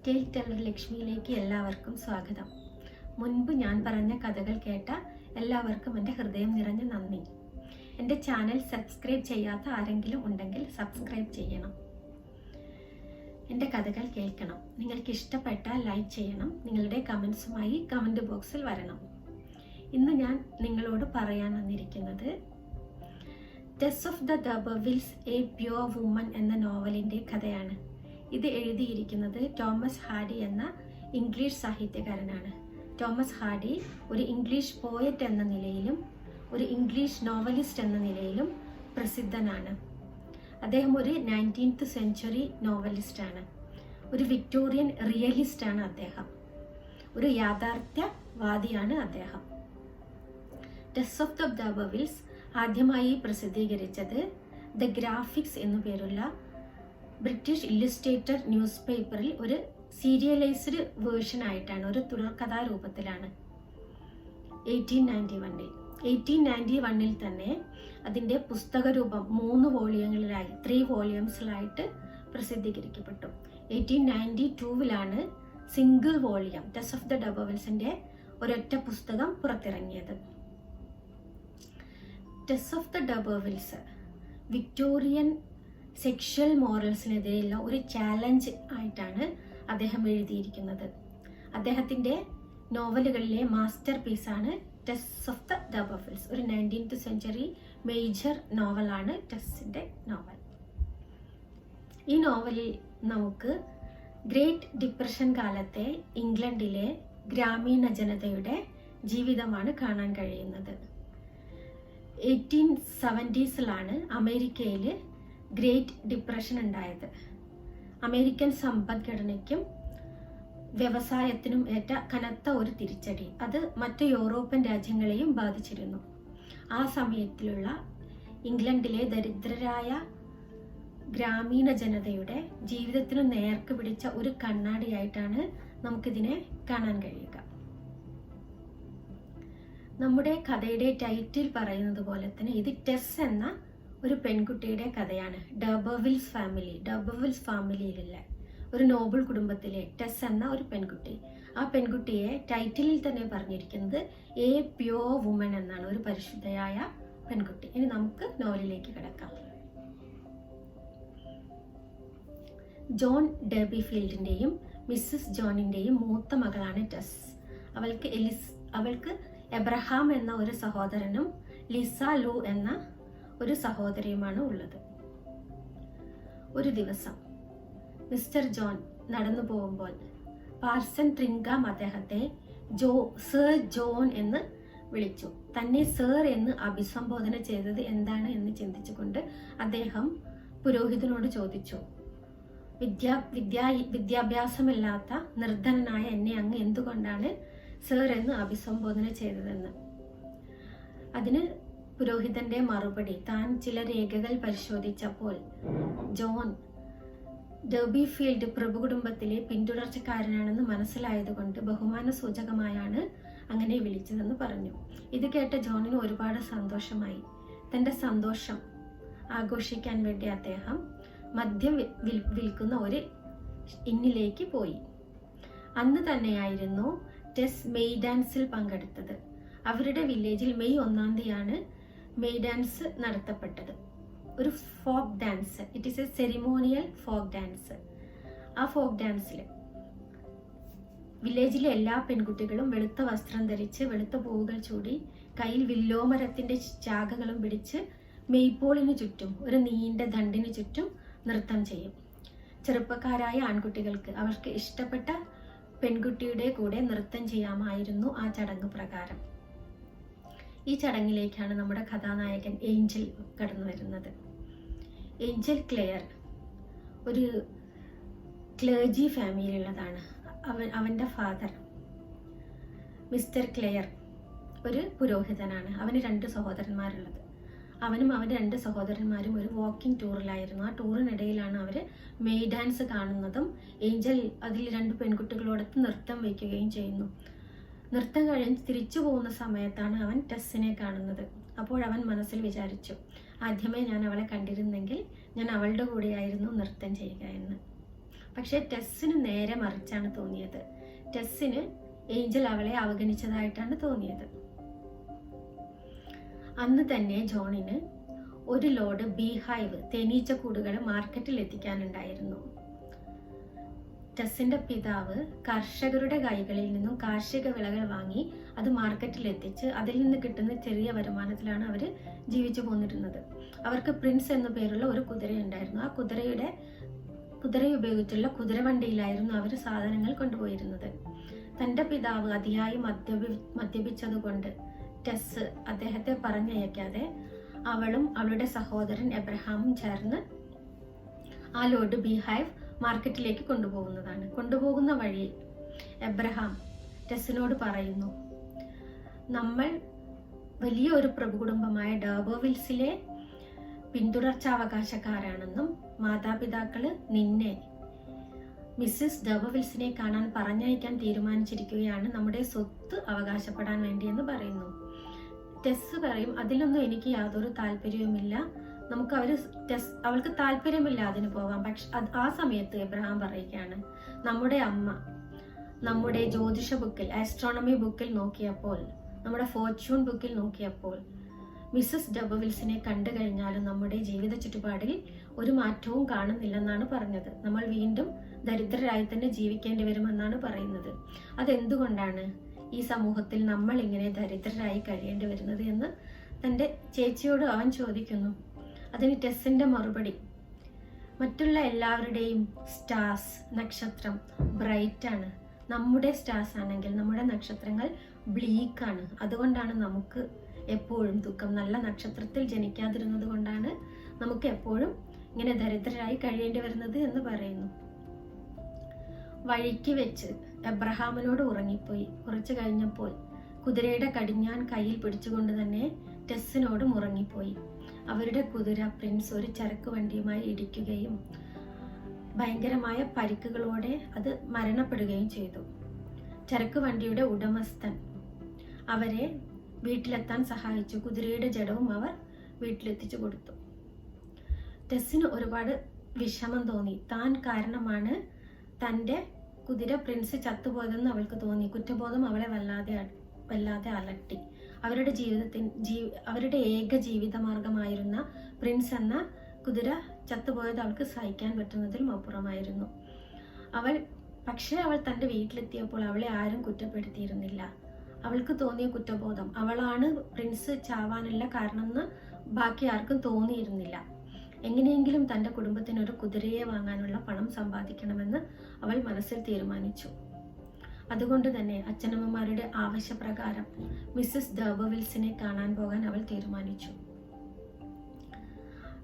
Tail teller ലക്ഷ്മിയിലേക്ക് എല്ലാവർക്കും സ്വാഗതം. മുൻപ് ഞാൻ പറഞ്ഞ കഥകൾ കേട്ട എല്ലാവർക്കും എൻ്റെ ഹൃദയം നിറഞ്ഞ നന്ദി. എൻ്റെ ചാനൽ സബ്സ്ക്രൈബ് ചെയ്യാത്ത ആരെങ്കിലും ഉണ്ടെങ്കിൽ സബ്സ്ക്രൈബ് ചെയ്യണം. എൻ്റെ കഥകൾ കേൾക്കണം. നിങ്ങൾക്ക് ഇഷ്ടപ്പെട്ടാൽ ലൈക്ക് ചെയ്യണം. നിങ്ങളുടെ കമൻസുമായി കമൻറ്റ് ബോക്സിൽ വരണം. ഇന്ന് ഞാൻ നിങ്ങളോട് പറയാൻ വന്നിരിക്കുന്നത് Tess of the D'Urbervilles a pure woman എന്ന നോവലിൻ്റെ കഥയാണ്. ഇത് എഴുതിയിരിക്കുന്നത് തോമസ് ഹാർഡി എന്ന ഇംഗ്ലീഷ് സാഹിത്യകാരനാണ്. തോമസ് ഹാർഡി ഒരു ഇംഗ്ലീഷ് പോയറ്റ് എന്ന നിലയിലും ഒരു ഇംഗ്ലീഷ് നോവലിസ്റ്റ് എന്ന നിലയിലും പ്രസിദ്ധനാണ്. അദ്ദേഹം ഒരു 19th സെഞ്ച്വറി നോവലിസ്റ്റാണ്. ഒരു വിക്ടോറിയൻ റിയലിസ്റ്റാണ് അദ്ദേഹം. ഒരു യാഥാർത്ഥ്യവാദിയാണ് അദ്ദേഹം. ടെസ് ഓഫ് ദ ദബർവിൽസ് ആദ്യമായി പ്രസിദ്ധീകരിച്ചത് ദ ഗ്രാഫിക്സ് എന്നു പേരുള്ള ബ്രിട്ടീഷ് ഇല്ലുസ്ട്രേറ്റഡ് ന്യൂസ് പേപ്പറിൽ ഒരു സീരിയലൈസ്ഡ് വേർഷൻ ആയിട്ടാണ്, ഒരു തുടർക്കഥാരൂപത്തിലാണ് 1891 തന്നെ അതിൻ്റെ പുസ്തകരൂപം 3 വോളിയങ്ങളിലായി 3 വോളിയംസിലായിട്ട് പ്രസിദ്ധീകരിക്കപ്പെട്ടു. 1892 single volume Tess of the ഡബർവിൽസിൻ്റെ ഒരൊറ്റ പുസ്തകം പുറത്തിറങ്ങിയത്. Tess of the D'Urbervilles Victorian sexual മോറൽസിനെതിരെയുള്ള ഒരു ചാലഞ്ച് ആയിട്ടാണ് അദ്ദേഹം എഴുതിയിരിക്കുന്നത്. അദ്ദേഹത്തിൻ്റെ നോവലുകളിലെ മാസ്റ്റർ പീസാണ് ടെസ് ഓഫ് ദ ഡബർവിൽസ്. ഒരു 19th സെഞ്ച്വറി മേജർ നോവലാണ് ടെസ്സിൻ്റെ നോവൽ. ഈ നോവലിൽ നമുക്ക് ഗ്രേറ്റ് ഡിപ്രഷൻ കാലത്തെ ഇംഗ്ലണ്ടിലെ ഗ്രാമീണ ജനതയുടെ ജീവിതമാണ് കാണാൻ കഴിയുന്നത്. 1870s അമേരിക്കയിൽ ഗ്രേറ്റ് ഡിപ്രഷൻ ഉണ്ടായത്. അമേരിക്കൻ സമ്പദ്ഘടനയ്ക്കും വ്യവസായത്തിനും ഏറ്റ കനത്ത ഒരു തിരിച്ചടി. അത് മറ്റ് യൂറോപ്യൻ രാജ്യങ്ങളെയും ബാധിച്ചിരുന്നു. ആ സമയത്തിലുള്ള ഇംഗ്ലണ്ടിലെ ദരിദ്രരായ ഗ്രാമീണ ജനതയുടെ ജീവിതത്തിന് നേർക്ക് പിടിച്ച ഒരു കണ്ണാടിയായിട്ടാണ് നമുക്കിതിനെ കാണാൻ കഴിയുക. നമ്മുടെ കഥയുടെ ടൈറ്റിൽ പറയുന്നത് പോലെ തന്നെ ഇത് ടെസ് എന്ന ഒരു പെൺകുട്ടിയുടെ കഥയാണ്. ഡബർവിൽസ് ഫാമിലിയിലുള്ള ഒരു നോബിൾ കുടുംബത്തിലെ ടെസ് എന്ന ഒരു പെൺകുട്ടി. ആ പെൺകുട്ടിയെ ടൈറ്റിലിൽ തന്നെ പറഞ്ഞിരിക്കുന്നത് എ പ്യുവർ വുമൻ എന്നാണ്, ഒരു പരിശുദ്ധയായ പെൺകുട്ടി. ഇനി നമുക്ക് നോവലിലേക്ക് കിടക്കാം. ജോൺ ഡെർബിഫീൽഡിൻ്റെയും മിസ്സസ് ജോണിൻ്റെയും മൂത്ത മകളാണ് ടെസ്. അവൾക്ക് എബ്രഹാം എന്ന ഒരു സഹോദരനും ലിസ ലൂ എന്ന ഒരു സഹോദരിയുമാണ് ഉള്ളത്. ഒരു ദിവസം മിസ്റ്റർ ജോൺ നടന്നു പോകുമ്പോൾ പാർസൺ ട്രിങ്കാം അദ്ദേഹത്തെ സർ ജോൺ എന്ന് വിളിച്ചു. തന്നെ സർ എന്ന് അഭിസംബോധന ചെയ്തത് എന്താണ് എന്ന് ചിന്തിച്ചുകൊണ്ട് അദ്ദേഹം പുരോഹിതനോട് ചോദിച്ചു, വിദ്യാഭ്യാസമില്ലാത്ത നിർധനനായ എന്നെ അങ്ങ് എന്തുകൊണ്ടാണ് സർ എന്ന് അഭിസംബോധന ചെയ്തതെന്ന്. അതിന് പുരോഹിതന്റെ മറുപടി, താൻ ചില രേഖകൾ പരിശോധിച്ചപ്പോൾ ജോൺ ഡെർബിഫീൽഡ് പ്രഭുകുടുംബത്തിലെ പിന്തുടർച്ചക്കാരനാണെന്ന് മനസ്സിലായതുകൊണ്ട് ബഹുമാന സൂചകമായാണ് അങ്ങനെ വിളിച്ചതെന്ന് പറഞ്ഞു. ഇത് കേട്ട ജോണിന് ഒരുപാട് സന്തോഷമായി. തൻ്റെ സന്തോഷം ആഘോഷിക്കാൻ വേണ്ടി അദ്ദേഹം മദ്യം വിൽക്കുന്ന ഒരു ഇന്നിലേക്ക് പോയി. അന്ന് തന്നെയായിരുന്നു ടെസ് മെയ് ഡാൻസിൽ പങ്കെടുത്തത്. അവരുടെ വില്ലേജിൽ മെയ് 1 മെയ് ഡാൻസ് നടത്തപ്പെട്ടത്. ഒരു folk dance. It is a ceremonial folk dance. ആ ഫോക്ക് ഡാൻസിൽ വില്ലേജിലെ എല്ലാ പെൺകുട്ടികളും വെളുത്ത വസ്ത്രം ധരിച്ച് വെളുത്ത പൂവുകൾ ചൂടി കയ്യിൽ വില്ലോമരത്തിന്റെ ശാഖകളും പിടിച്ച് മെയ്പോളിന് ചുറ്റും ഒരു നീണ്ട ദണ്ടിന് ചുറ്റും നൃത്തം ചെയ്യും. ചെറുപ്പക്കാരായ ആൺകുട്ടികൾക്ക് അവർക്ക് ഇഷ്ടപ്പെട്ട പെൺകുട്ടിയുടെ കൂടെ നൃത്തം ചെയ്യാമായിരുന്നു ആ ചടങ്ങ് പ്രകാരം. ഈ ചടങ്ങിലേക്കാണ് നമ്മുടെ കഥാനായകൻ ഏഞ്ചൽ കടന്നു വരുന്നത്. ഏഞ്ചൽ ക്ലെയർ ഒരു ക്ലേർജി ഫാമിലിയിലുള്ളതാണ്. അവൻ്റെ ഫാദർ മിസ്റ്റർ ക്ലെയർ ഒരു പുരോഹിതനാണ്. അവന് 2 സഹോദരന്മാരുള്ളത്. അവനും അവൻ്റെ 2 സഹോദരന്മാരും ഒരു വാക്കിംഗ് ടൂറിലായിരുന്നു. ആ ടൂറിനിടയിലാണ് അവർ മെയ് ഡാൻസ് കാണുന്നതും ഏഞ്ചൽ അതിൽ 2 പെൺകുട്ടികളോടൊത്ത് നൃത്തം വയ്ക്കുകയും ചെയ്യുന്നു. നൃത്തം കഴിഞ്ഞ് തിരിച്ചു പോകുന്ന സമയത്താണ് അവൻ ടെസ്സിനെ കാണുന്നത്. അപ്പോൾ അവൻ മനസ്സിൽ വിചാരിച്ചു, ആദ്യമേ ഞാൻ അവളെ കണ്ടിരുന്നെങ്കിൽ ഞാൻ അവളുടെ കൂടെയായിരുന്നു നൃത്തം ചെയ്യുക എന്ന്. പക്ഷെ ടെസ്സിന് നേരെ മറിച്ചാണ് തോന്നിയത്. ടെസ്സിന് ഏഞ്ചൽ അവളെ അവഗണിച്ചതായിട്ടാണ് തോന്നിയത്. അന്ന് തന്നെ ജോണിന് ഒരു ലോഡ് ബീഹൈവ് തേനീച്ചക്കൂടുകൾ മാർക്കറ്റിൽ എത്തിക്കാനുണ്ടായിരുന്നു. ടെസ്സിന്റെ പിതാവ് കർഷകരുടെ കൈകളിൽ നിന്നും കാർഷിക വിളകൾ വാങ്ങി അത് മാർക്കറ്റിൽ എത്തിച്ച് അതിൽ നിന്ന് കിട്ടുന്ന ചെറിയ വരുമാനത്തിലാണ് അവർ ജീവിച്ചു പോന്നിരുന്നത്. അവർക്ക് പ്രിൻസ് എന്നു പേരുള്ള ഒരു കുതിരയുണ്ടായിരുന്നു. ആ കുതിര ഉപയോഗിച്ചുള്ള കുതിരവണ്ടിയിലായിരുന്നു അവർ സാധനങ്ങൾ കൊണ്ടുപോയിരുന്നത്. തന്റെ പിതാവ് അതിയായി മദ്യപിച്ചതുകൊണ്ട് ടെസ് അദ്ദേഹത്തെ പറഞ്ഞയക്കാതെ അവളും അവളുടെ സഹോദരൻ എബ്രഹാമും ചേർന്ന് ആ ലോഡ് ബീഹൈവ് മാർക്കറ്റിലേക്ക് കൊണ്ടുപോകുന്ന വഴി എബ്രഹാം ടെസ്സിനോട് പറയുന്നു, നമ്മൾ വലിയൊരു പ്രഭുകുടുംബമായ ഡർബോവിൽസിലെ പിന്തുടർച്ചാവകാശക്കാരാണെന്നും മാതാപിതാക്കള് നിന്നെ മിസ്സിസ് ഡർബോവിൽസിനെ കാണാൻ പറഞ്ഞയക്കാൻ തീരുമാനിച്ചിരിക്കുകയാണ് നമ്മുടെ സ്വത്ത് അവകാശപ്പെടാൻ വേണ്ടിയെന്ന് പറയുന്നു. ടെസ് പറയും, അതിലൊന്നും എനിക്ക് യാതൊരു താല്പര്യവുമില്ല, അവൾക്ക് താല്പര്യമില്ല അതിന് പോവാൻ. പക്ഷെ ആ സമയത്ത് എബ്രഹാം പറയുകയാണ്, നമ്മുടെ അമ്മ നമ്മുടെ ജ്യോതിഷ ബുക്കിൽ, ആസ്ട്രോണമി ബുക്കിൽ നോക്കിയപ്പോൾ, നമ്മുടെ ഫോർച്യൂൺ ബുക്കിൽ നോക്കിയപ്പോൾ മിസ്സസ് ഡർബോവിൽസിനെ കണ്ടു കഴിഞ്ഞാലും നമ്മുടെ ജീവിത ചുറ്റുപാടിൽ ഒരു മാറ്റവും കാണുന്നില്ലെന്നാണ് പറഞ്ഞത്. നമ്മൾ വീണ്ടും ദരിദ്രരായി തന്നെ ജീവിക്കേണ്ടി വരുമെന്നാണ് പറയുന്നത്. അതെന്തുകൊണ്ടാണ് ഈ സമൂഹത്തിൽ നമ്മൾ ഇങ്ങനെ ദരിദ്രരായി കഴിയേണ്ടി വരുന്നത് എന്ന് തൻ്റെ ചേച്ചിയോട് അവൻ ചോദിക്കുന്നു. അതിന് ടെസ്സിന്റെ മറുപടി, മറ്റുള്ള എല്ലാവരുടെയും സ്റ്റാർസ്, നക്ഷത്രം ബ്രൈറ്റ് ആണ്, നമ്മുടെ സ്റ്റാർസ് ആണെങ്കിൽ നമ്മുടെ നക്ഷത്രങ്ങൾ ബ്ലീക്കാണ്, അതുകൊണ്ടാണ് നമുക്ക് എപ്പോഴും ദുഃഖം. നല്ല നക്ഷത്രത്തിൽ ജനിക്കാതിരുന്നത് കൊണ്ടാണ് നമുക്ക് എപ്പോഴും ഇങ്ങനെ ദരിദ്രരായി കഴിയേണ്ടി വരുന്നത് എന്ന് പറയുന്നു. വഴിക്ക് വെച്ച് എബ്രഹാമിനോട് ഉറങ്ങിപ്പോയി. കുറച്ചു കഴിഞ്ഞപ്പോൾ കുതിരയുടെ കടിഞ്ഞാൻ കയ്യിൽ പിടിച്ചുകൊണ്ട് തന്നെ ടെസ്സിനോടും ഉറങ്ങിപ്പോയി. അവരുടെ കുതിര പ്രിൻസ് ഒരു ചരക്ക് വണ്ടിയുമായി ഇടിക്കുകയും ഭയങ്കരമായ പരിക്കുകളോടെ അത് മരണപ്പെടുകയും ചെയ്തു. ചരക്ക് വണ്ടിയുടെ ഉടമസ്ഥൻ അവരെ വീട്ടിലെത്താൻ സഹായിച്ചു. കുതിരയുടെ ജഡവും അവർ വീട്ടിലെത്തിച്ചു കൊടുത്തു. ടെസ്സിന് ഒരുപാട് വിഷമം തോന്നി. താൻ കാരണമാണ് തൻ്റെ കുതിര പ്രിൻസ് ചത്തുപോയതെന്ന് അവൾക്ക് തോന്നി. കുറ്റബോധം അവളെ വല്ലാതെ അലട്ടി. അവരുടെ ഏക ജീവിതമാർഗമായിരുന്ന പ്രിൻസ് എന്ന കുതിര ചത്തുപോയത് അവൾക്ക് സഹിക്കാൻ പറ്റുന്നതിലും അപ്പുറമായിരുന്നു. പക്ഷേ അവൾ തൻ്റെ വീട്ടിലെത്തിയപ്പോൾ അവളെ ആരും കുറ്റപ്പെടുത്തിയിരുന്നില്ല. അവൾക്ക് തോന്നിയ കുറ്റബോധം, അവളാണ് പ്രിൻസ് ചാവാനുള്ള കാരണമെന്ന് ബാക്കി ആർക്കും തോന്നിയിരുന്നില്ല. എങ്ങനെയെങ്കിലും തൻ്റെ കുടുംബത്തിന് ഒരു കുതിരയെ വാങ്ങാനുള്ള പണം സമ്പാദിക്കണമെന്ന് അവൾ മനസ്സിൽ തീരുമാനിച്ചു. അതുകൊണ്ട് തന്നെ അച്ഛനമ്മമാരുടെ ആവശ്യപ്രകാരം മിസ്സസ് ഡർബോവിൽസിനെ കാണാൻ പോകാൻ അവൾ തീരുമാനിച്ചു.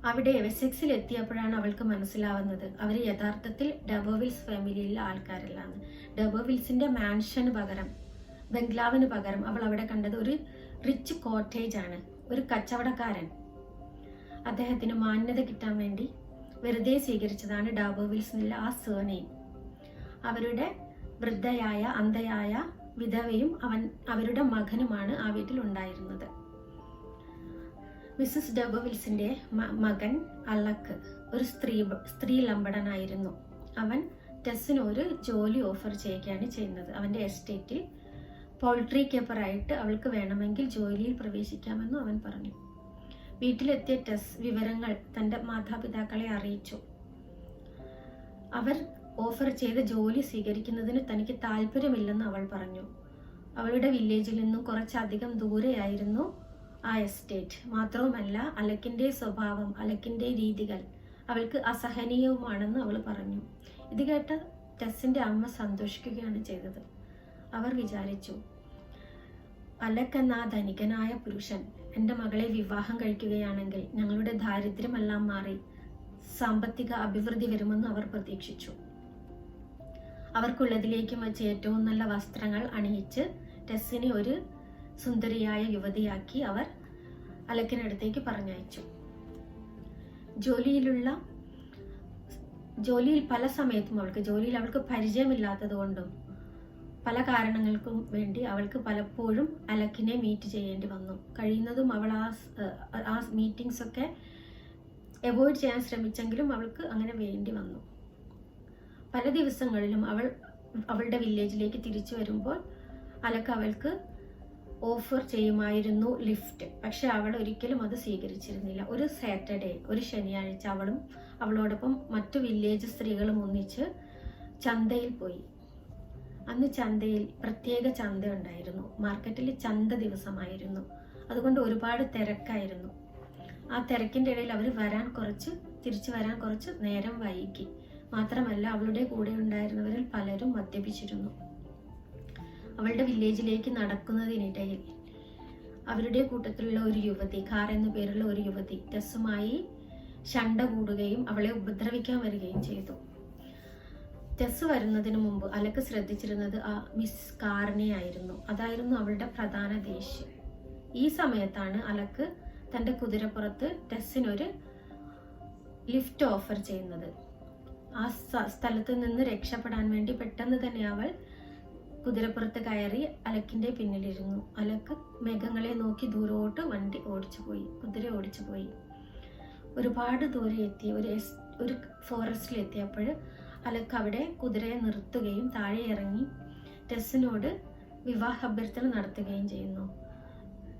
അവിടെ വെസെക്സിൽ എത്തിയപ്പോഴാണ് അവൾക്ക് മനസ്സിലാവുന്നത് അവർ യഥാർത്ഥത്തിൽ ഡർബോവിൽസ് ഫാമിലിയിലെ ആൾക്കാരല്ലാന്ന്. ഡർബോവിൽസിന്റെ മാൻഷന് പകരം, ബംഗ്ലാവിന് പകരം അവൾ അവിടെ കണ്ടത് ഒരു റിച്ച് കോട്ടേജ് ആണ്. ഒരു കച്ചവടക്കാരൻ അദ്ദേഹത്തിന് മാന്യത കിട്ടാൻ വേണ്ടി വെറുതെ സ്വീകരിച്ചതാണ് ഡർബോവിൽസ് എന്നുള്ള ആ സർനെയിം. അവരുടെ വൃദ്ധയായ അന്ധയായ വിധവയും അവരുടെ മകനുമാണ് ആ വീട്ടിൽ ഉണ്ടായിരുന്നത്. മിസ്സസ് ഡർബോവിൽസിന്റെ മകൻ അലക്ക് ഒരു സ്ത്രീ ലംബടനായിരുന്നു. അവൻ ടെസ്സിന് ഒരു ജോലി ഓഫർ ചെയ്യുകയാണ് ചെയ്യുന്നത്. അവന്റെ എസ്റ്റേറ്റിൽ പോൾട്രി കീപ്പറായിട്ട് അവൾക്ക് വേണമെങ്കിൽ ജോലിയിൽ പ്രവേശിക്കാമെന്നും അവൻ പറഞ്ഞു. വീട്ടിലെത്തിയ ടെസ് വിവരങ്ങൾ തന്റെ മാതാപിതാക്കളെ അറിയിച്ചു. അവർ ഓഫർ ചെയ്ത ജോലി സ്വീകരിക്കുന്നതിന് തനിക്ക് താല്പര്യമില്ലെന്ന് അവൾ പറഞ്ഞു. അവളുടെ വില്ലേജിൽ നിന്നും കുറച്ചധികം ദൂരെയായിരുന്നു ആ എസ്റ്റേറ്റ്. മാത്രവുമല്ല അലക്കിന്റെ സ്വഭാവം, അലക്കിന്റെ രീതികൾ അവൾക്ക് അസഹനീയവുമാണെന്ന് അവൾ പറഞ്ഞു. ഇത് കേട്ട് ടെസ്സിന്റെ അമ്മ സന്തോഷിക്കുകയാണ് ചെയ്തത്. അവർ വിചാരിച്ചു, അലക്ക് എന്ന ആ ധനികനായ പുരുഷൻ എൻ്റെ മകളെ വിവാഹം കഴിക്കുകയാണെങ്കിൽ ഞങ്ങളുടെ ദാരിദ്ര്യമെല്ലാം മാറി സാമ്പത്തിക അഭിവൃദ്ധി വരുമെന്ന് അവർ പ്രതീക്ഷിച്ചു. അവർക്കുള്ളതിലേക്കും വെച്ച് ഏറ്റവും നല്ല വസ്ത്രങ്ങൾ അണിയിച്ച് ടെസ്സിനെ ഒരു സുന്ദരിയായ യുവതിയാക്കി അവർ അലക്കിനടുത്തേക്ക് പറഞ്ഞയച്ചു. ജോലിയിൽ പല സമയത്തും അവൾക്ക് പരിചയമില്ലാത്തത് കൊണ്ടും പല കാരണങ്ങൾക്കും വേണ്ടി അവൾക്ക് പലപ്പോഴും അലക്കിനെ മീറ്റ് ചെയ്യേണ്ടി വന്നു. കഴിയുന്നതും അവൾ ആ മീറ്റിംഗ്സ് ഒക്കെ അവോയ്ഡ് ചെയ്യാൻ ശ്രമിച്ചെങ്കിലും അവൾക്ക് അങ്ങനെ വേണ്ടി വന്നു. പല ദിവസങ്ങളിലും അവളുടെ വില്ലേജിലേക്ക് തിരിച്ചു വരുമ്പോൾ അലക്ക് അവൾക്ക് ഓഫർ ചെയ്യുമായിരുന്നു ലിഫ്റ്റ്. പക്ഷെ അവൾ ഒരിക്കലും അത് സ്വീകരിച്ചിരുന്നില്ല. ഒരു സാറ്റർഡേ, ഒരു ശനിയാഴ്ച അവളോടൊപ്പം മറ്റു വില്ലേജ് സ്ത്രീകളും ഒന്നിച്ച് ചന്തയിൽ പോയി. അന്ന് ചന്തയിൽ പ്രത്യേക ചന്ത ഉണ്ടായിരുന്നു. മാർക്കറ്റിൽ ചന്ത ദിവസമായിരുന്നു. അതുകൊണ്ട് ഒരുപാട് തിരക്കായിരുന്നു. ആ തിരക്കിൻ്റെ ഇടയിൽ അവർ തിരിച്ചു വരാൻ കുറച്ച് നേരം വൈകി. മാത്രമല്ല അവളുടെ കൂടെ ഉണ്ടായിരുന്നവരിൽ പലരും മദ്യപിച്ചിരുന്നു. അവളുടെ വില്ലേജിലേക്ക് നടക്കുന്നതിനിടയിൽ അവരുടെ കൂട്ടത്തിലുള്ള ഒരു യുവതി, കാർ എന്നു പേരുള്ള ഒരു യുവതി ടെസ്സുമായി ശണ്ട കൂടുകയും അവളെ ഉപദ്രവിക്കാൻ വരികയും ചെയ്തു. ടെസ് വരുന്നതിന് മുമ്പ് അലക്ക് ശ്രദ്ധിച്ചിരുന്നത് ആ മിസ് കാറിനെ ആയിരുന്നു. അതായിരുന്നു അവളുടെ പ്രധാന ദേഷ്യം. ഈ സമയത്താണ് അലക്ക് തൻ്റെ കുതിരപ്പുറത്ത് ടെസ്സിനൊരു ലിഫ്റ്റ് ഓഫർ ചെയ്യുന്നത്. ആ സ്ഥലത്ത് നിന്ന് രക്ഷപ്പെടാൻ വേണ്ടി പെട്ടെന്ന് തന്നെ അവൾ കുതിരപ്പുറത്ത് കയറി അലക്കിന്റെ പിന്നിലിരുന്നു. അലക്ക് മേഘങ്ങളെ നോക്കി ദൂരോട്ട് കുതിര ഓടിച്ചു പോയി. ഒരുപാട് ദൂരെ എത്തി ഒരു ഫോറസ്റ്റിലെത്തിയപ്പോൾ അലക്ക് അവിടെ കുതിരയെ നിർത്തുകയും താഴെ ഇറങ്ങി ടെസ്സിനോട് വിവാഹാഭ്യർത്ഥന നടത്തുകയും ചെയ്യുന്നു.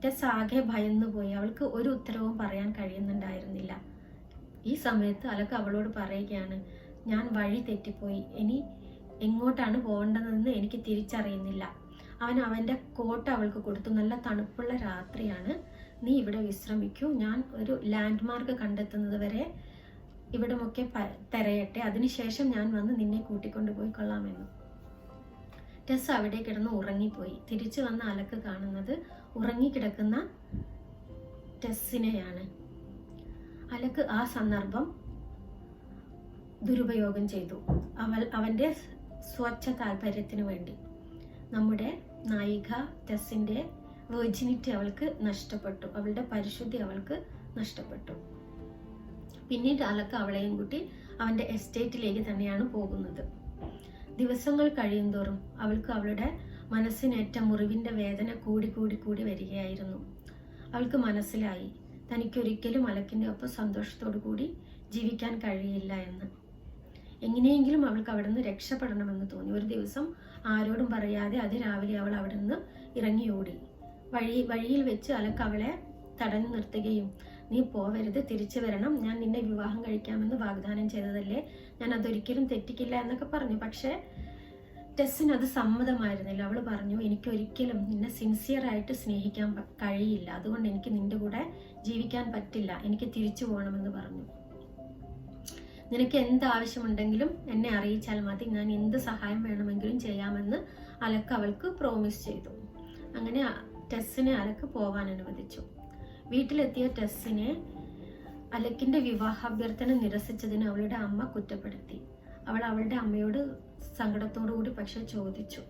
ടെസ് ആകെ ഭയന്നുപോയി. അവൾക്ക് ഒരു ഉത്തരവും പറയാൻ കഴിയുന്നുണ്ടായിരുന്നില്ല. ഈ സമയത്ത് അലക്ക് അവളോട് പറയുകയാണ്, ഞാൻ വഴി തെറ്റിപ്പോയി, ഇനി എങ്ങോട്ടാണ് പോകേണ്ടതെന്ന് എനിക്ക് തിരിച്ചറിയുന്നില്ല. അവൻ്റെ കോട്ട് അവൾക്ക് കൊടുത്തു. നല്ല തണുപ്പുള്ള രാത്രിയാണ്, നീ ഇവിടെ വിശ്രമിക്കൂ, ഞാൻ ഒരു ലാൻഡ് മാർക്ക് കണ്ടെത്തുന്നത് വരെ ഇവിടമൊക്കെ തിരയട്ടെ, അതിനുശേഷം ഞാൻ വന്ന് നിന്നെ കൂട്ടിക്കൊണ്ടുപോയി കൊള്ളാമെന്നു. ടെസ് അവിടെ കിടന്ന് ഉറങ്ങിപ്പോയി. തിരിച്ചു വന്ന അലക്ക് കാണുന്നത് ഉറങ്ങിക്കിടക്കുന്ന ടെസ്സിനെയാണ്. അലക്ക് ആ സന്ദർഭം ദുരുപയോഗം ചെയ്തു. അവൻ്റെ സ്വച്ഛ താല്പര്യത്തിനു വേണ്ടി. നമ്മുടെ നായിക ടെസ്സിന്റെ വെർജിനിറ്റി അവൾക്ക് നഷ്ടപ്പെട്ടു. അവളുടെ പരിശുദ്ധി അവൾക്ക് നഷ്ടപ്പെട്ടു. പിന്നീട് അലക്ക് അവളെയും കൂട്ടി അവന്റെ എസ്റ്റേറ്റിലേക്ക് തന്നെയാണ് പോകുന്നത്. ദിവസങ്ങൾ കഴിയുന്തോറും അവൾക്ക് അവളുടെ മനസ്സിനേറ്റ മുറിവിന്റെ വേദന കൂടി വരികയായിരുന്നു. അവൾക്ക് മനസ്സിലായി തനിക്കൊരിക്കലും അലക്കിന്റെ ഒപ്പം സന്തോഷത്തോടു കൂടി ജീവിക്കാൻ കഴിയില്ല എന്ന്. എങ്ങനെയെങ്കിലും അവൾക്ക് അവിടെ നിന്ന് രക്ഷപ്പെടണമെന്ന് തോന്നി. ഒരു ദിവസം ആരോടും പറയാതെ അതിരാവിലെ അവൾ അവിടെ നിന്ന് ഇറങ്ങി ഓടി. വഴിയിൽ വെച്ച് അലക്ക് അവളെ തടഞ്ഞു നിർത്തുകയും, നീ പോവരുത്, തിരിച്ചു വരണം, ഞാൻ നിന്നെ വിവാഹം കഴിക്കാമെന്ന് വാഗ്ദാനം ചെയ്തതല്ലേ, ഞാൻ അതൊരിക്കലും തെറ്റിക്കില്ല എന്നൊക്കെ പറഞ്ഞു. പക്ഷേ ടെസ്സിന് അത് സമ്മതമായിരുന്നില്ല. അവൾ പറഞ്ഞു, എനിക്കൊരിക്കലും നിന്നെ സിൻസിയറായിട്ട് സ്നേഹിക്കാൻ കഴിയില്ല, അതുകൊണ്ട് എനിക്ക് നിന്റെ കൂടെ ജീവിക്കാൻ പറ്റില്ല, എനിക്ക് തിരിച്ചു പോകണമെന്ന് പറഞ്ഞു. നിനക്ക് എന്ത് ആവശ്യമുണ്ടെങ്കിലും എന്നെ അറിയിച്ചാൽ മതി, ഞാൻ എന്ത് സഹായം വേണമെങ്കിലും ചെയ്യാമെന്ന് അലക്ക് അവൾക്ക് പ്രോമിസ് ചെയ്തു. അങ്ങനെ ടെസ്സിനെ അലക്ക് പോവാൻ അനുവദിച്ചു. വീട്ടിലെത്തിയ ടെസ്സിനെ അലക്കിന്റെ വിവാഹാഭ്യർത്ഥന നിരസിച്ചതിന് അവളുടെ അമ്മ കുറ്റപ്പെടുത്തി. അവൾ അവളുടെ അമ്മയോട് സങ്കടത്തോടു കൂടി പക്ഷെ ചോദിച്ചു,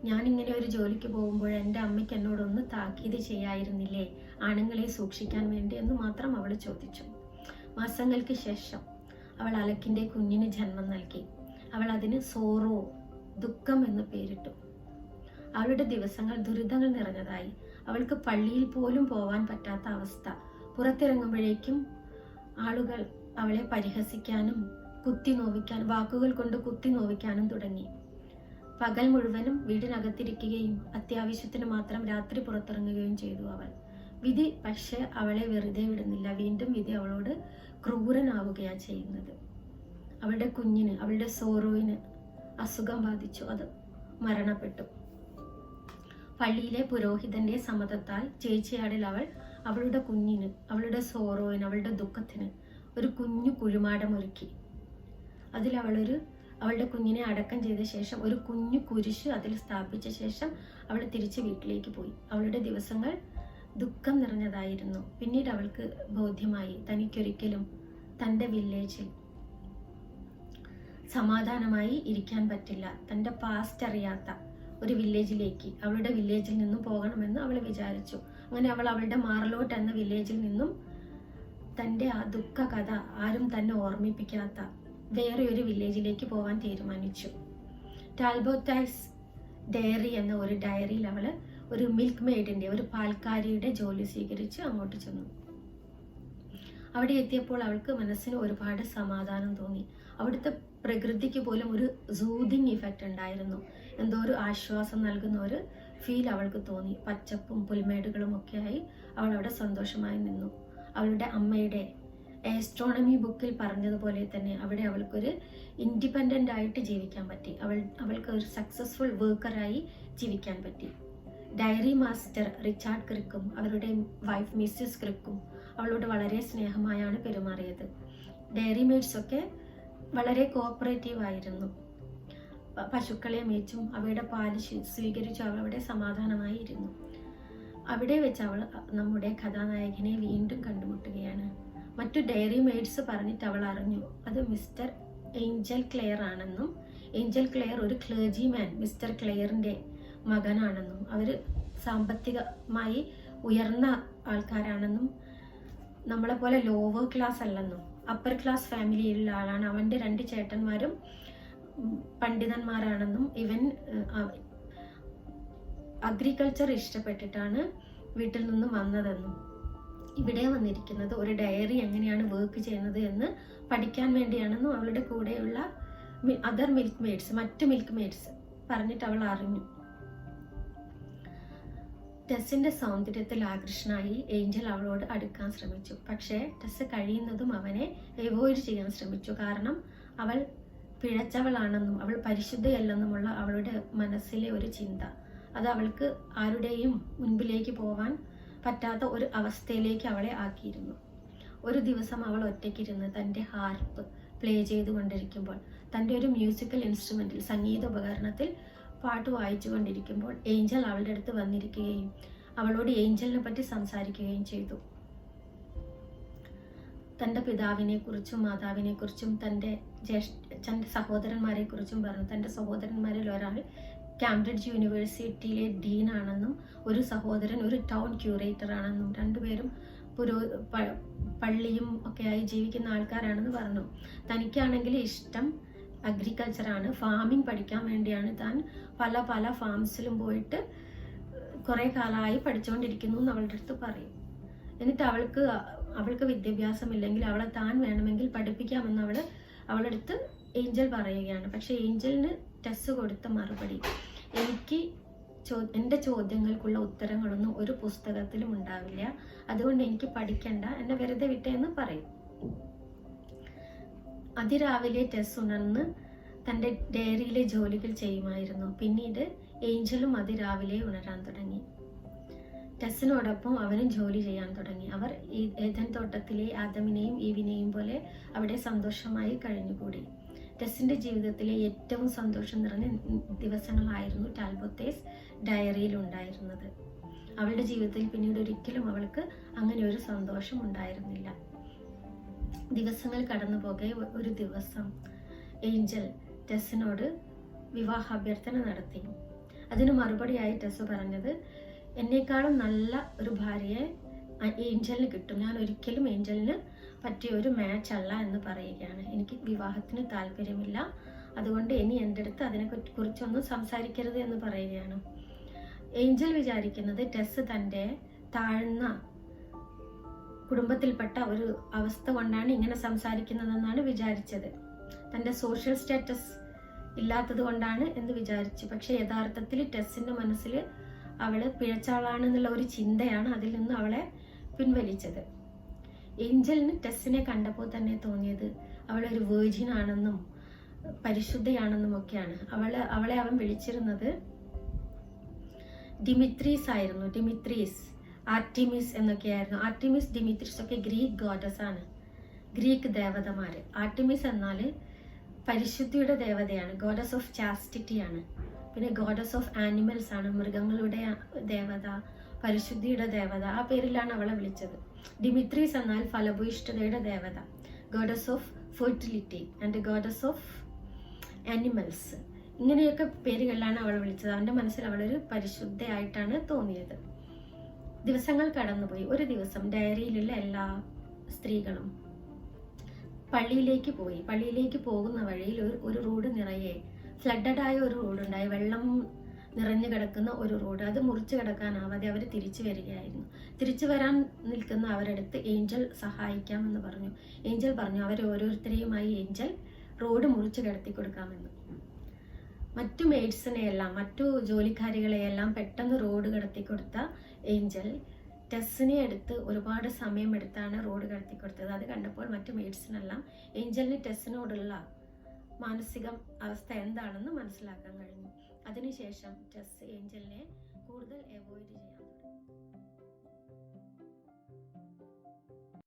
ഞാനിങ്ങനെ ഒരു ജോലിക്ക് പോകുമ്പോൾ എൻ്റെ അമ്മയ്ക്ക് എന്നോടൊന്ന് താക്കീത് ചെയ്യായിരുന്നില്ലേ, ആണുങ്ങളെ സൂക്ഷിക്കാൻ വേണ്ടി എന്ന് മാത്രം അവൾ ചോദിച്ചു. മാസങ്ങൾക്ക് ശേഷം അവൾ അലക്കിന്റെ കുഞ്ഞിന് ജന്മം നൽകി. അവൾ അതിന് സോറോ, ദുഃഖം എന്ന് പേരിട്ടു. അവളുടെ ദിവസങ്ങൾ ദുരിതങ്ങൾ നിറഞ്ഞതായി. അവൾക്ക് പള്ളിയിൽ പോലും പോവാൻ പറ്റാത്ത അവസ്ഥ. പുറത്തിറങ്ങുമ്പോഴേക്കും ആളുകൾ അവളെ പരിഹസിക്കാനും വാക്കുകൾ കൊണ്ട് കുത്തി നോവിക്കാനും തുടങ്ങി. പകൽ മുഴുവനും വീടിനകത്തിരിക്കുകയും അത്യാവശ്യത്തിന് മാത്രം രാത്രി പുറത്തിറങ്ങുകയും ചെയ്തു അവൾ. വിധി പക്ഷെ അവളെ വെറുതെ വിടുന്നില്ല. വീണ്ടും വിധി അവളോട് ക്രൂരനാവുകയാണ് ചെയ്യുന്നത്. അവളുടെ കുഞ്ഞിന്, അവളുടെ സോറോയിന് അസുഖം ബാധിച്ചു. അത് മരണപ്പെട്ടു. പള്ളിയിലെ പുരോഹിതന്റെ സമ്മതത്താൽ ചേച്ചിയാടിൽ അവൾ അവളുടെ കുഞ്ഞിന്, അവളുടെ സോറോയിന്, അവളുടെ ദുഃഖത്തിന് ഒരു കുഞ്ഞു കുഴിമാടമൊരുക്കി. അതിൽ അവളുടെ കുഞ്ഞിനെ അടക്കം ചെയ്ത ശേഷം ഒരു കുഞ്ഞു കുരിശ് അതിൽ സ്ഥാപിച്ച ശേഷം അവൾ തിരിച്ച് വീട്ടിലേക്ക് പോയി. അവളുടെ ദിവസങ്ങൾ ദുഃഖം നിറഞ്ഞതായിരുന്നു. പിന്നീട് അവൾക്ക് ബോധ്യമായി തനിക്കൊരിക്കലും തൻ്റെ വില്ലേജിൽ സമാധാനമായി ഇരിക്കാൻ പറ്റില്ല. തൻ്റെ പാസ്റ്റ് അറിയാത്ത ഒരു വില്ലേജിലേക്ക്, അവളുടെ വില്ലേജിൽ നിന്നും പോകണമെന്ന് അവൾ വിചാരിച്ചു. അങ്ങനെ അവൾ അവളുടെ മാർലോട്ട് എന്ന വില്ലേജിൽ നിന്നും തൻ്റെ ആ ദുഃഖ കഥ ആരും തന്നെ ഓർമ്മിപ്പിക്കാത്ത വേറെ ഒരു വില്ലേജിലേക്ക് പോകാൻ തീരുമാനിച്ചു. ടാൽബോത്തൈസ് ഡയറി എന്ന ഒരു ഡയറിയിൽ അവൾ ഒരു മിൽക്ക് മെയ്ഡിന്റെ, ഒരു പാൽക്കാരിയുടെ ജോലി സ്വീകരിച്ച് അങ്ങോട്ട് ചെന്നു. അവിടെ എത്തിയപ്പോൾ അവൾക്ക് മനസ്സിന് ഒരുപാട് സമാധാനം തോന്നി. അവിടുത്തെ പ്രകൃതിക്ക് പോലും ഒരു സൂതിങ് ഇഫക്റ്റ് ഉണ്ടായിരുന്നു. എന്തോ ഒരു ആശ്വാസം നൽകുന്ന ഒരു ഫീൽ അവൾക്ക് തോന്നി. പച്ചപ്പും പുൽമേടുകളും ഒക്കെയായി അവൾ അവിടെ സന്തോഷമായി നിന്നു. അവളുടെ അമ്മയുടെ ആസ്ട്രോണമി ബുക്കിൽ പറഞ്ഞതുപോലെ തന്നെ അവിടെ അവൾക്കൊരു ഇൻഡിപെൻഡൻ്റ് ആയിട്ട് ജീവിക്കാൻ പറ്റി. അവൾക്ക് ഒരു സക്സസ്ഫുൾ വർക്കറായി ജീവിക്കാൻ പറ്റി. ഡയറി മാസ്റ്റർ റിച്ചാർഡ് ക്രിക്കും അവരുടെ വൈഫ് മിസ്സിസ് ക്രിക്കും അവളോട് വളരെ സ്നേഹമായാണ് പെരുമാറിയത്. ഡയറി മെയ്ഡ്സ് ഒക്കെ വളരെ കോപ്പറേറ്റീവ് ആയിരുന്നു. പശുക്കളെ മേച്ചും അവയുടെ പാല് സ്വീകരിച്ചു അവൾ അവിടെ സമാധാനമായി ഇരുന്നു. അവിടെ വെച്ച് അവൾ നമ്മുടെ കഥാനായകനെ വീണ്ടും കണ്ടുമുട്ടുകയാണ്. മറ്റു ഡയറി മെയ്ഡ്സ് പറഞ്ഞിട്ട് അവൾ അറിഞ്ഞു അത് മിസ്റ്റർ ഏഞ്ചൽ ക്ലെയർ ആണെന്നും ഏഞ്ചൽ ക്ലെയർ ഒരു ക്ലേർജിമാൻ മിസ്റ്റർ ക്ലെയറിന്റെ മകനാണെന്നും അവർ സാമ്പത്തികമായി ഉയർന്ന ആൾക്കാരാണെന്നും നമ്മളെപ്പോലെ ലോവർ ക്ലാസ് അല്ലെന്നും അപ്പർ ക്ലാസ് ഫാമിലിയിലുള്ള ആളാണ്. അവൻ്റെ 2 ചേട്ടന്മാരും പണ്ഡിതന്മാരാണെന്നും ഇവൻ അഗ്രികൾച്ചർ ഇഷ്ടപ്പെട്ടിട്ടാണ് വീട്ടിൽ നിന്നും വന്നതെന്നും ഇവിടെ വന്നിരിക്കുന്നത് ഒരു ഡയറി എങ്ങനെയാണ് വർക്ക് ചെയ്യുന്നത് എന്ന് പഠിക്കാൻ വേണ്ടിയാണെന്നും അവളുടെ കൂടെയുള്ള മറ്റു മിൽക്ക് മെയ്ഡ്സ് പറഞ്ഞിട്ട് അവൾ അറിഞ്ഞു. ടെസ്സിന്റെ സൗന്ദര്യത്തിൽ ആകർഷണമായി ഏഞ്ചൽ അവളോട് അടുക്കാൻ ശ്രമിച്ചു. പക്ഷേ ടെസ് കഴിയുന്നതും അവനെ അവോയ്ഡ് ചെയ്യാൻ ശ്രമിച്ചു. കാരണം അവൾ പിഴച്ചവളാണെന്നും അവൾ പരിശുദ്ധയല്ലെന്നുമുള്ള അവളുടെ മനസ്സിലെ ഒരു ചിന്ത അത് അവൾക്ക് ആരുടെയും മുൻപിലേക്ക് പോവാൻ പറ്റാത്ത ഒരു അവസ്ഥയിലേക്ക് അവളെ ആക്കിയിരുന്നു. ഒരു ദിവസം അവൾ ഒറ്റയ്ക്കിരുന്ന് തൻ്റെ ഹാർപ്പ് പ്ലേ ചെയ്തുകൊണ്ടിരിക്കുമ്പോൾ, തൻ്റെ ഒരു മ്യൂസിക്കൽ ഇൻസ്ട്രുമെന്റിൽ സംഗീത ഉപകരണത്തിൽ പാട്ട് വായിച്ചു കൊണ്ടിരിക്കുമ്പോൾ ഏഞ്ചൽ അവളുടെ അടുത്ത് വന്നിരിക്കുകയും അവളോട് ഏഞ്ചലിനെ പറ്റി സംസാരിക്കുകയും ചെയ്തു. തൻ്റെ പിതാവിനെ കുറിച്ചും മാതാവിനെ കുറിച്ചും തൻ്റെ സഹോദരന്മാരെ കുറിച്ചും പറഞ്ഞു. തൻ്റെ സഹോദരന്മാരിൽ ഒരാൾ കാംബ്രിഡ്ജ് യൂണിവേഴ്സിറ്റിയിലെ ഡീനാണെന്നും ഒരു സഹോദരൻ ഒരു ടൗൺ ക്യൂറേറ്റർ ആണെന്നും 2 പേരും പള്ളിയും ഒക്കെയായി ജീവിക്കുന്ന ആൾക്കാരാണെന്ന് പറഞ്ഞു. തനിക്കാണെങ്കിൽ ഇഷ്ടം അഗ്രികൾച്ചറാണ്, ഫാമിംഗ് പഠിക്കാൻ വേണ്ടിയാണ് താൻ പല ഫാംസിലും പോയിട്ട് കുറേ കാലമായി പഠിച്ചുകൊണ്ടിരിക്കുന്നു എന്ന് അവളുടെ അടുത്ത് പറയും. എന്നിട്ട് അവൾക്ക് വിദ്യാഭ്യാസമില്ലെങ്കിൽ അവളെ താൻ വേണമെങ്കിൽ പഠിപ്പിക്കാമെന്ന് അവളുടെ അടുത്ത് ഏഞ്ചൽ പറയുകയാണ്. പക്ഷെ ഏഞ്ചലിന് ടെസ് കൊടുത്ത മറുപടി, എൻ്റെ ചോദ്യങ്ങൾക്കുള്ള ഉത്തരങ്ങളൊന്നും ഒരു പുസ്തകത്തിലും ഉണ്ടാവില്ല, അതുകൊണ്ട് എനിക്ക് പഠിക്കണ്ട, എന്നെ വെറുതെ വിട്ടേന്ന് പറയും. അതിരാവിലെ ടെസ് ഉണർന്ന് തൻ്റെ ഡയറിയിലെ ജോലികൾ ചെയ്യുമായിരുന്നു. പിന്നീട് ഏഞ്ചലും അതിരാവിലെ ഉണരാൻ തുടങ്ങി. ടെസ്സിനോടൊപ്പം അവനും ജോലി ചെയ്യാൻ തുടങ്ങി. അവർ ഏദൻ തോട്ടത്തിലെ ആദമിനെയും ഈവിനെയും പോലെ അവിടെ സന്തോഷമായി കഴിഞ്ഞുകൂടി. ടെസ്സിന്റെ ജീവിതത്തിലെ ഏറ്റവും സന്തോഷം നിറഞ്ഞ ദിവസങ്ങളായിരുന്നു ടാൽബോത്തേസ് ഡയറിയിൽ ഉണ്ടായിരുന്നത്. അവളുടെ ജീവിതത്തിൽ പിന്നീട് ഒരിക്കലും അവൾക്ക് അങ്ങനെ ഒരു സന്തോഷം ഉണ്ടായിരുന്നില്ല. ദിവസങ്ങൾ കടന്നുപോകെ ഒരു ദിവസം ഏഞ്ചൽ ടെസ്സിനോട് വിവാഹാഭ്യർത്ഥന നടത്തി. അതിന് മറുപടിയായി ടെസ് പറഞ്ഞത്, എന്നേക്കാളും നല്ല ഒരു ഭാര്യയെ ഏഞ്ചലിന് കിട്ടും, ഞാൻ ഒരിക്കലും ഏഞ്ചലിന് പറ്റിയ ഒരു മാച്ച് അല്ല എന്ന് പറയുകയാണ്. എനിക്ക് വിവാഹത്തിന് താല്പര്യമില്ല, അതുകൊണ്ട് ഇനി എൻ്റെ അടുത്ത് അതിനെ കുറിച്ചൊന്നും സംസാരിക്കരുത് എന്ന് പറയുകയാണ്. ഏഞ്ചൽ വിചാരിക്കുന്നത് ടെസ് തൻ്റെ താഴ്ന്ന കുടുംബത്തിൽപ്പെട്ട ഒരു അവസ്ഥ കൊണ്ടാണ് ഇങ്ങനെ സംസാരിക്കുന്നതെന്നാണ് വിചാരിച്ചത്. തൻ്റെ സോഷ്യൽ സ്റ്റാറ്റസ് ഇല്ലാത്തത് കൊണ്ടാണ് എന്ന് വിചാരിച്ചു. പക്ഷെ യഥാർത്ഥത്തിൽ ടെസ്സിന്റെ മനസ്സിൽ അവള് പിഴച്ചാളാണെന്നുള്ള ഒരു ചിന്തയാണ് അതിൽ നിന്ന് അവളെ പിൻവലിച്ചത്. ഏഞ്ചലിന് ടെസ്സിനെ കണ്ടപ്പോൾ തന്നെ തോന്നിയത് അവളൊരു വേർജിൻ ആണെന്നും പരിശുദ്ധയാണെന്നും ഒക്കെയാണ്. അവളെ അവൻ വിളിച്ചിരുന്നത് ഡിമിത്രീസ് ആയിരുന്നു. ഡിമിത്രീസ്, ആർട്ടിമിസ് എന്നൊക്കെയായിരുന്നു. ആർട്ടിമിസ്, ഡിമിത്രീസ് ഒക്കെ ഗ്രീക്ക് ഗോഡസ് ആണ്, ഗ്രീക്ക് ദേവതമാര്. ആർട്ടിമിസ് എന്നാൽ പരിശുദ്ധിയുടെ ദേവതയാണ്, ഗോഡസ് ഓഫ് ചാസ്റ്റിറ്റി ആണ്. പിന്നെ ഗോഡസ് ഓഫ് ആനിമൽസ് ആണ്, മൃഗങ്ങളുടെ ദേവത, പരിശുദ്ധിയുടെ ദേവത. ആ പേരിലാണ് അവളെ വിളിച്ചത്. ഡിമിത്രീസ് എന്നാൽ ഫലഭൂയിഷ്ഠതയുടെ ദേവത, goddess of fertility and goddess of animals. ഇങ്ങനെയൊക്കെ പേരുകളിലാണ് അവളെ വിളിച്ചത്. അവന്റെ മനസ്സിൽ അവളൊരു പരിശുദ്ധയായിട്ടാണ് തോന്നിയത്. ദിവസങ്ങൾ കടന്നുപോയി. ഒരു ദിവസം ഡയറിയിലുള്ള എല്ലാ സ്ത്രീകളും പള്ളിയിലേക്ക് പോയി. പള്ളിയിലേക്ക് പോകുന്ന വഴിയിൽ ഒരു റോഡ് നിറയെ ഫ്ലഡഡ് ആയ ഒരു റോഡുണ്ടായി, വെള്ളം നിറഞ്ഞു കിടക്കുന്ന ഒരു റോഡ്. അത് മുറിച്ചു കിടക്കാനാവാതെ അവർ തിരിച്ചു വരികയായിരുന്നു. തിരിച്ചു വരാൻ നിൽക്കുന്ന അവരടുത്ത് ഏഞ്ചൽ സഹായിക്കാമെന്ന് പറഞ്ഞു. ഏഞ്ചൽ പറഞ്ഞു. അവർ ഓരോരുത്തരെയുമായി ഏഞ്ചൽ റോഡ് മുറിച്ച് കിടത്തി കൊടുക്കാമെന്ന്. മറ്റു മെയ്ഡ്സിനെയെല്ലാം മറ്റു ജോലിക്കാരികളെയെല്ലാം പെട്ടെന്ന് റോഡ് കിടത്തി കൊടുത്ത ഏഞ്ചൽ ടെസ്സിനെ എടുത്ത് ഒരുപാട് സമയമെടുത്താണ് റോഡ് കിടത്തി കൊടുത്തത്. അത് കണ്ടപ്പോൾ മറ്റു മെയ്ഡ്സിനെല്ലാം ഏഞ്ചലിന് ടെസ്സിനോടുള്ള മാനസിക അവസ്ഥ എന്താണെന്ന് മനസ്സിലാക്കാൻ കഴിഞ്ഞു. അതിനുശേഷം ടെസ് ഏഞ്ചലിനെ കൂടുതൽ അവോയ്ഡ് ചെയ്യാൻ തുടങ്ങി.